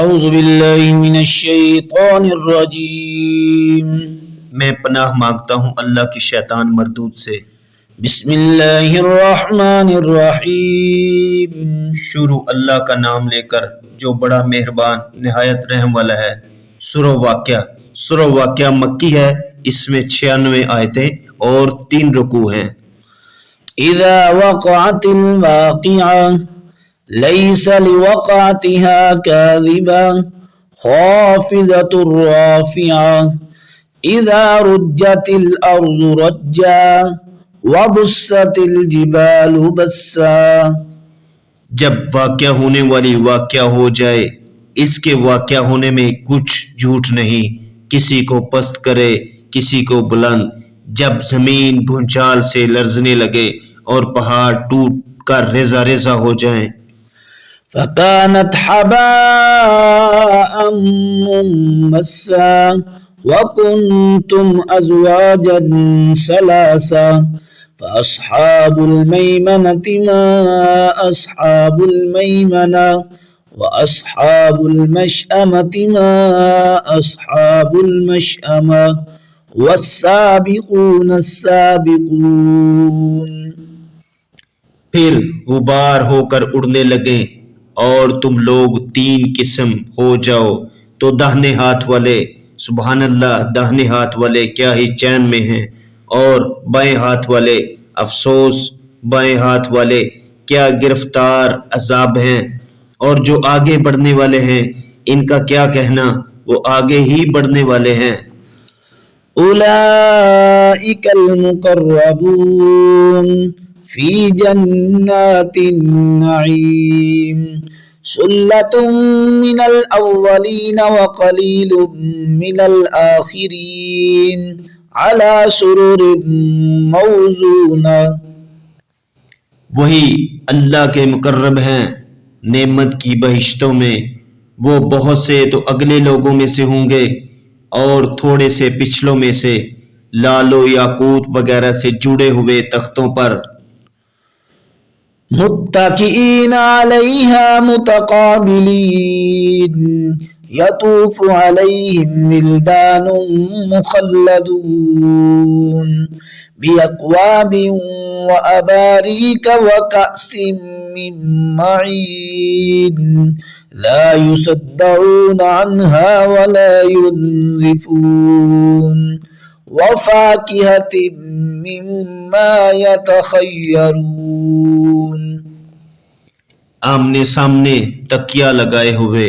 اعوذ باللہ من الشیطان الرجیم، میں پناہ مانگتا ہوں اللہ کی شیطان مردود سے۔ بسم اللہ الرحمن الرحیم، شروع اللہ کا نام لے کر جو بڑا مہربان نہایت رحم والا ہے۔ سورہ واقعہ مکی ہے، اس میں 96 آیتیں اور 3 رکوع ہیں۔ اذا وقعت الواقعہ لیس لوقعتها كاذبة خافضة رافعة اذا رجت الارض رجا وبست الجبال بسا۔ جب واقعہ ہونے والی واقعہ ہو جائے، اس کے واقعہ ہونے میں کچھ جھوٹ نہیں، کسی کو پست کرے کسی کو بلند۔ جب زمین بھونچال سے لرزنے لگے اور پہاڑ ٹوٹ کر ریزہ ریزہ ہو جائیں۔ فكانت حباء منبثا وكنتم أزواجا ثلاثا فأصحاب الميمنة ما أصحاب الميمنة وأصحاب المشأمة ما أصحاب المشأمة والسابقون السابقون۔ پھر غبار ہو کر اڑنے لگیں اور تم لوگ 3 قسم ہو جاؤ تو داہنے ہاتھ والے، سبحان اللہ، داہنے ہاتھ والے کیا ہی چین میں ہیں، اور بائیں ہاتھ والے افسوس، بائیں ہاتھ والے کیا گرفتار عذاب ہیں، اور جو آگے بڑھنے والے ہیں ان کا کیا کہنا، وہ آگے ہی بڑھنے والے ہیں۔ اولئک المقربون فی جنات النعیم ثلۃ من الاولین وقلیل من الآخرین علی سرر موضونہ۔ وہی اللہ کے مقرب ہیں نعمت کی بہشتوں میں، وہ بہت سے تو اگلے لوگوں میں سے ہوں گے اور تھوڑے سے پچھلوں میں سے، لال و یاقوت وغیرہ سے جڑے ہوئے تختوں پر۔ متکئین علیہا متقابلین یطوف علیہم ولدان مخلدون باکواب واباریک وکأس من معین لا یصدعون عنہا ولا ينزفون وفاکہۃ مما یتخیرون۔ آمنے سامنے تکیہ لگائے ہوئے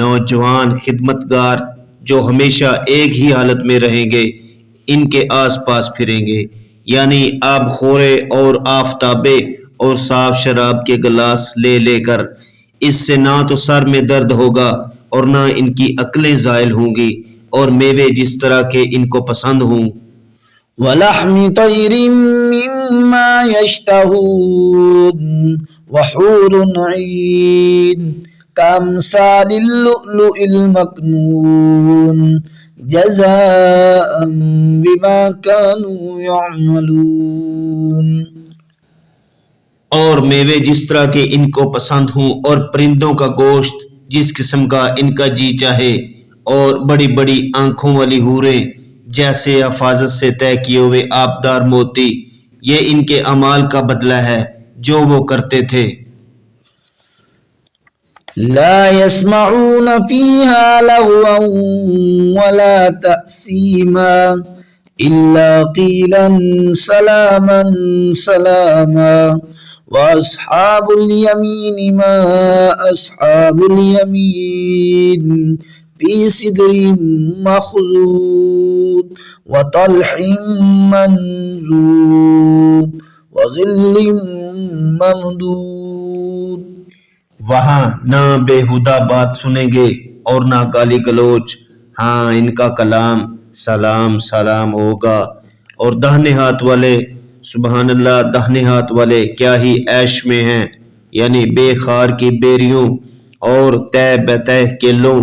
نوجوان خدمتگار جو ہمیشہ ایک ہی حالت میں رہیں گے، ان کے آس پاس پھریں گے، یعنی آب خورے اور آفتابے اور صاف شراب کے گلاس لے لے کر۔ اس سے نہ تو سر میں درد ہوگا اور نہ ان کی عقلیں زائل ہوں گی، اور میوے جس طرح کے ان کو پسند ہوں۔ وَلَحْمِ طَيْرٍ مِّمَّا يَشْتَهُونَ وَحُورٌ عِينٌ كَأَمْثَالِ اللُّؤْلُؤِ الْمَكْنُونِ جَزَاءً بِمَا كَانُوا يَعْمَلُونَ۔ اور میوے جس طرح کے ان کو پسند ہوں، اور پرندوں کا گوشت جس قسم کا ان کا جی چاہے، اور بڑی بڑی آنکھوں والی حوریں جیسے حفاظت سے طے کیے ہوئے آبدار موتی، یہ ان کے اعمال کا بدلہ ہے جو وہ کرتے تھے۔ لا يسمعون فيها لغوا ولا تأثيما إلا قيلا سلاما سلاما وأصحاب اليمين ما أصحاب اليمين في سدر مخضود وطلح منضود وظل ممدود۔ وہاں نہ بےہودہ بات سنیں گے اور نہ گالی گلوچ، ہاں ان کا کلام سلام سلام ہوگا۔ اور داہنے ہاتھ والے، سبحان اللہ، داہنے ہاتھ والے کیا ہی عیش میں ہیں، یعنی بے خار کی بیریوں اور تہ بتہ کیلوں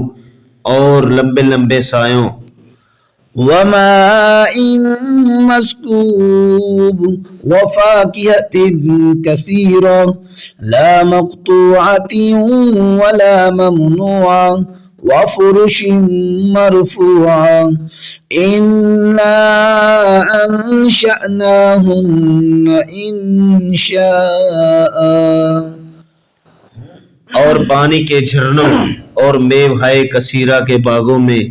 اور لمبے لمبے سایوں۔ وماء مسكوب وفاكهة كثيرة لا مقطوعة ولا ممنوعة وفرش مرفوعة إنا أنشأناهن إنشاء اور پانی کے جھرنوں اور میوہائے کثیرہ کے باغوں میں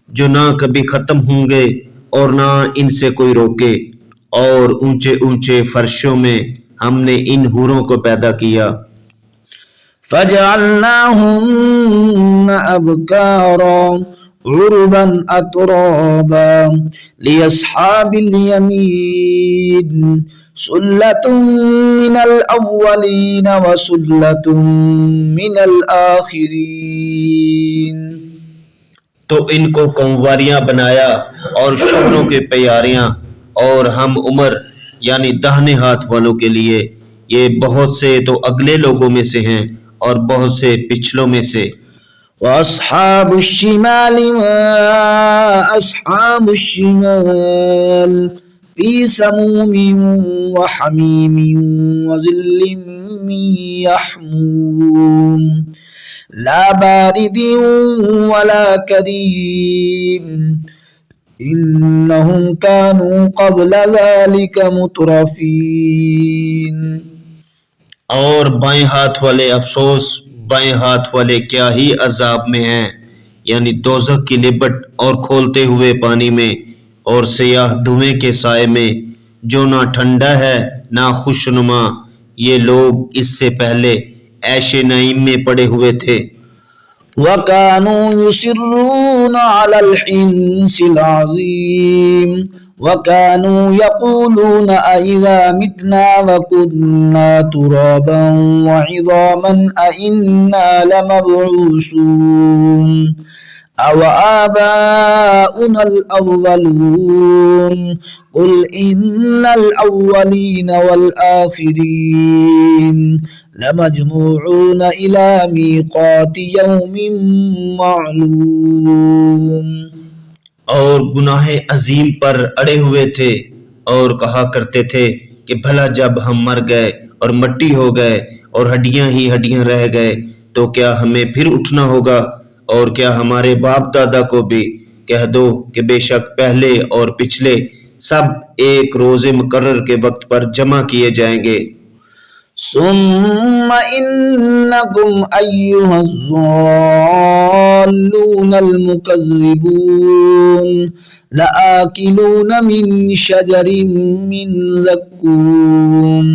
جو نہ کبھی ختم ہوں گے اور نہ ان سے کوئی روکے، اور اونچے اونچے فرشوں میں ہم نے ان حوروں کو پیدا کیا۔ فجعلناهن أبكارا عربا أترابا لأصحاب اليمين سلة من الأولين وسلة من الآخرين۔ تو ان کو کنواریاں بنایا اور شوہروں کے پیاریاں، اور ہم عمر یعنی داہنے ہاتھ والوں کے لیے، یہ بہت سے تو اگلے لوگوں میں سے ہیں اور بہت سے پچھلوں میں سے۔ وأصحاب الشمال ما أصحاب الشمال في سموم وحميم وظل من يحموم لا بارد ولا كريم إنهم كانوا قبل ذلك مترفين۔ اور بائیں ہاتھ والے افسوس، بائیں ہاتھ والے کیا ہی عذاب میں ہیں، یعنی دوزخ کی لپٹ اور کھولتے ہوئے پانی میں اور سیاہ دھوئیں کے سائے میں، جو نہ ٹھنڈا ہے نہ خوشنما، یہ لوگ اس سے پہلے عیش نعیم میں پڑے ہوئے تھے۔ وكانوا يصرون على الحنث العظيم وكانوا يقولون أئذا متنا وكنا ترابا وعظاما أئنا لمبعوثون أو آباؤنا الأولون قل إن الأولين والآخرين لمجموعون إلى ميقات يوم معلوم۔ اور گناہ عظیم پر اڑے ہوئے تھے اور کہا کرتے تھے کہ بھلا جب ہم مر گئے اور مٹی ہو گئے اور ہڈیاں ہی ہڈیاں رہ گئے تو کیا ہمیں پھر اٹھنا ہوگا؟ اور کیا ہمارے باپ دادا کو بھی کہہ دو کہ بے شک پہلے اور پچھلے سب ایک روز مقرر کے وقت پر جمع کیے جائیں گے۔ ثم إنكم أيها الضالون المكذبون لآكلون من شجر من زقوم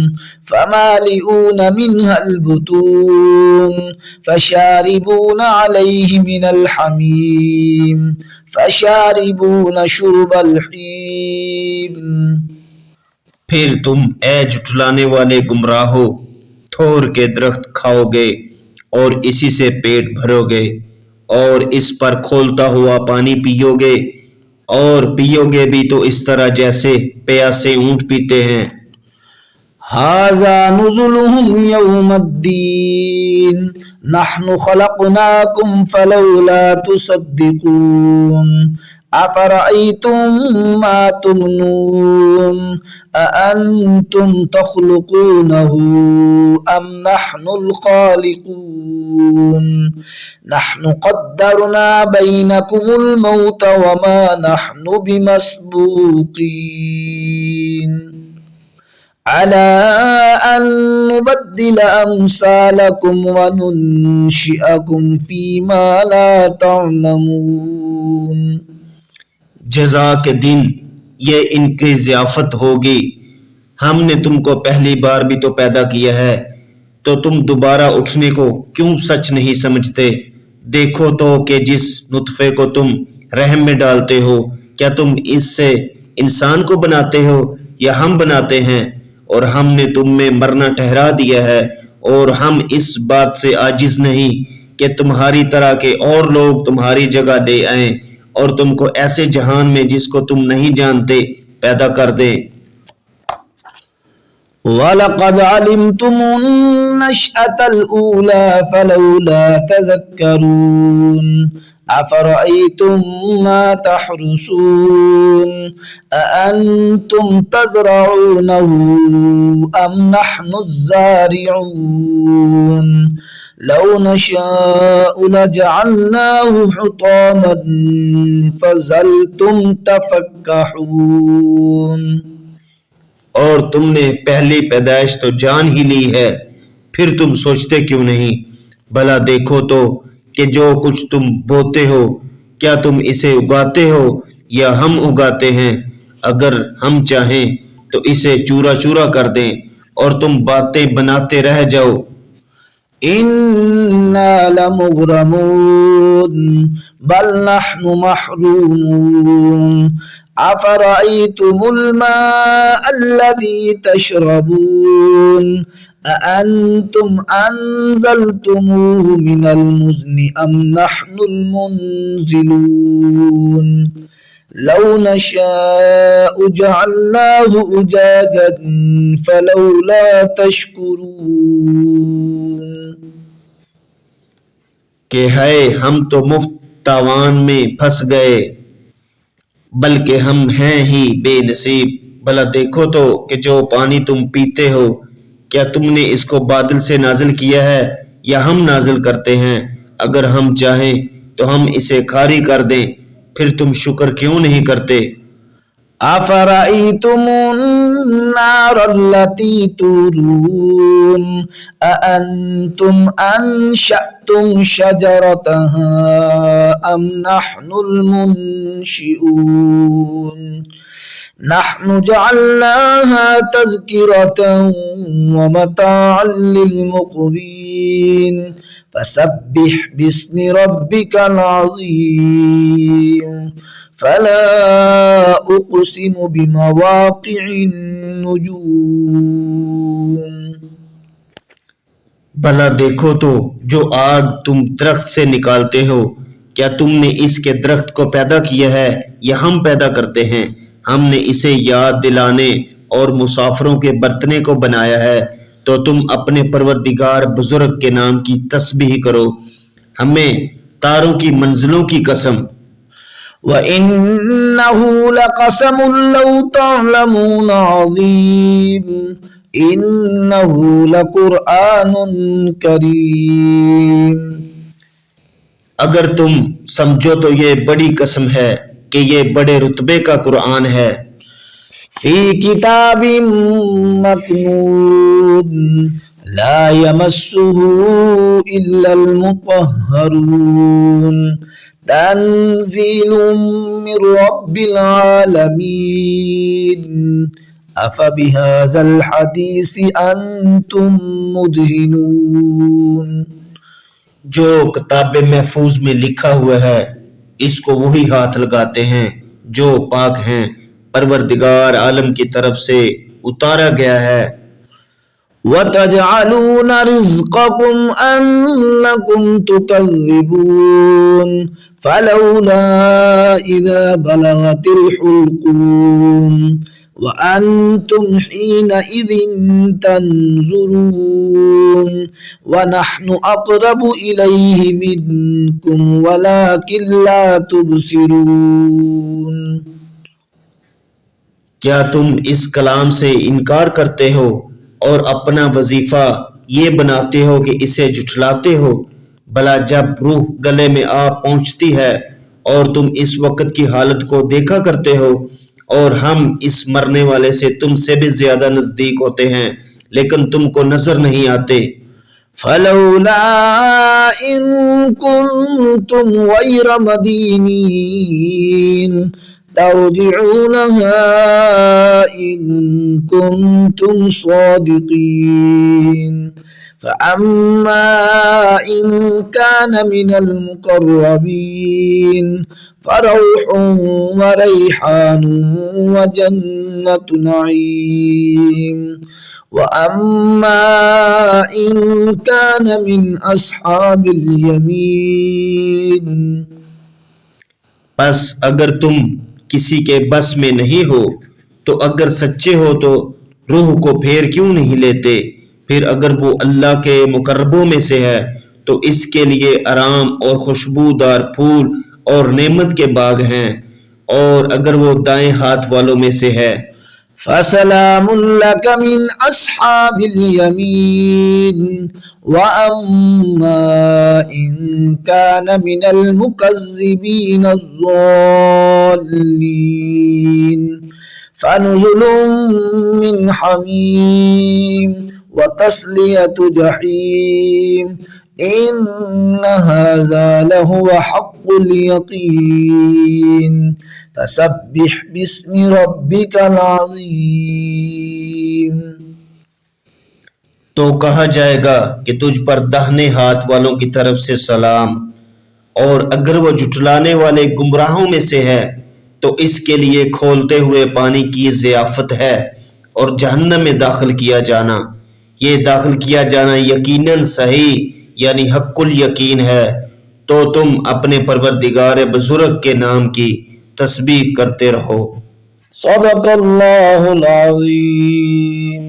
فمالئون منها البطون فشاربون عليه من الحميم فشاربون شرب الحيم۔ پھر تم اے جھٹلانے والے گمراہو تھور کے درخت کھاؤ گے اور اسی سے پیٹ بھرو گے، اور اس پر کھولتا ہوا پانی پیو گے، اور پیو گے بھی تو اس طرح جیسے پیاسے اونٹ پیتے ہیں۔ هذا نزلهم يوم الدين نحن خلقناكم فلولا تصدقون أفرأيتم ما تمنون أأنتم تخلقونه أم نحن الخالقون نحن قدرنا بينكم الموت وما نحن بمسبوقين على أن نبدل أمثالكم وننشئكم فيما لا تعلمون۔ جزا کے دن یہ ان کی ضیافت ہوگی، ہم نے تم کو پہلی بار بھی تو پیدا کیا ہے، تو تم دوبارہ اٹھنے کو کیوں سچ نہیں سمجھتے؟ دیکھو تو کہ جس نطفے کو تم رحم میں ڈالتے ہو، کیا تم اس سے انسان کو بناتے ہو یا ہم بناتے ہیں؟ اور ہم نے تم میں مرنا ٹھہرا دیا ہے، اور ہم اس بات سے عاجز نہیں کہ تمہاری طرح کے اور لوگ تمہاری جگہ لے آئیں اور تم کو ایسے جہان میں جس کو تم نہیں جانتے پیدا کر دیں۔ وَلَقَدْ عَلِمْتُمُ النَّشْأَةَ الْأُولَى فَلَوْلَا تَذَكَّرُونَ أَفَرَأَيْتُم مَّا تَحْرُثُونَ أَأَنتُمْ تَزْرَعُونَهُ أَمْ نَحْنُ الزَّارِعُونَ لو نشاء لجعلناه حطاما فظلتم تفكحون. اور تم نے پہلی پیدائش تو جان ہی لی ہے، پھر تم سوچتے کیوں نہیں؟ بھلا دیکھو تو کہ جو کچھ تم بوتے ہو کیا تم اسے اگاتے ہو یا ہم اگاتے ہیں؟ اگر ہم چاہیں تو اسے چورا چورا کر دیں اور تم باتیں بناتے رہ جاؤ. إنا لمغرمون بل نحن محرومون أفرأيتم الماء الذي تشربون أأنتم أنزلتموه من المزن أم نحن المنزلون لو نشاء جعلناه أجاجا فلولا تشكرون. کہ ہے ہم تو مفت تاوان میں پھنس گئے، بلکہ ہم ہیں ہی بے نصیب. بھلا دیکھو تو کہ جو پانی تم پیتے ہو کیا تم نے اس کو بادل سے نازل کیا ہے یا ہم نازل کرتے ہیں؟ اگر ہم چاہیں تو ہم اسے کھاری کر دیں، پھر تم شکر کیوں نہیں کرتے؟ أفرأيتم النار التي تورون أأنتم أنشأتم شجرتها أم نحن المنشئون نحن جعلناها تذكرة ومتاعا للمقوين فسبح باسم ربك العظيم فلا اقسم بمواقع النجوم. بھلا دیکھو تو جو آگ تم درخت سے نکالتے ہو کیا تم نے اس کے درخت کو پیدا کیا ہے یا ہم پیدا کرتے ہیں؟ ہم نے اسے یاد دلانے اور مسافروں کے برتنے کو بنایا ہے، تو تم اپنے پروردگار بزرگ کے نام کی تسبیح کرو. ہمیں تاروں کی منزلوں کی قسم. وَإِنَّهُ لَقَسَمٌ لَوْ تَعْلَمُونَ عَظِيمٌ إِنَّهُ لَقُرْآنٌ كَرِيمٌ. اگر تم سمجھو تو یہ بڑی قسم ہے کہ یہ بڑے رتبے کا قرآن ہے. فی کتاب مکنون لا يمسه إلا المطهرون تنزيل من رب العالمين أفبهذا الحديث أنتم مدهنون. جو کتاب محفوظ میں لکھا ہوا ہے اس کو وہی ہاتھ لگاتے ہیں جو پاک ہیں، پروردگار عالم کی طرف سے اتارا گیا ہے. وَتَجْعَلُونَ رِزْقَكُمْ أَنَّكُمْ تُكَذِّبُونَ فَلَوْلَا إِذَا بَلَغَتِ الْحُلْقُومَ وَأَنْتُمْ حِينَئِذٍ تَنْظُرُونَ وَنَحْنُ أَقْرَبُ إِلَيْهِ مِنْكُمْ وَلَكِنْ لَا تُبْصِرُونَ. کیا تم اس کلام سے انکار کرتے ہو اور اپنا وظیفہ یہ بناتے ہو کہ اسے جھٹلاتے ہو؟ بھلا جب روح گلے میں آ پہنچتی ہے اور تم اس وقت کی حالت کو دیکھا کرتے ہو اور ہم اس مرنے والے سے تم سے بھی زیادہ نزدیک ہوتے ہیں لیکن تم کو نظر نہیں آتے. فلولا إن كنتم غير مدينين ترجعونها إن كنتم صادقين فأما إن كان من المقربين فروح وريحان وجنة نعيم وَأَمَّا إِن كَانَ مِنْ أَصْحَابِ الْيَمِينِ. پس اگر تم کسی کے بس میں نہیں ہو تو اگر سچے ہو تو روح کو پھیر کیوں نہیں لیتے؟ پھر اگر وہ اللہ کے مقربوں میں سے ہے تو اس کے لیے آرام اور خوشبودار پھول اور نعمت کے باغ ہیں، اور اگر وہ دائیں ہاتھ والوں میں سے ہے فسلام لك من أصحاب اليمين وأما إن كان من المكذبين الضالين فنزل من حميم وتصلية جحيم إن هذا لهو حق اليقين فسبح باسم ربك العظیم۔ تو کہا جائے گا کہ تجھ پر داہنے ہاتھ والوں کی طرف سے سلام، اور اگر وہ جھٹلانے والے گمراہوں میں سے ہے تو اس کے لیے کھولتے ہوئے پانی کی ضیافت ہے اور جہنم میں داخل کیا جانا، یہ داخل کیا جانا یقیناً صحیح یعنی حق الیقین ہے، تو تم اپنے پروردگار بزرگ کے نام کی تسبیح کرتے رہو۔ صدق اللہ العظیم۔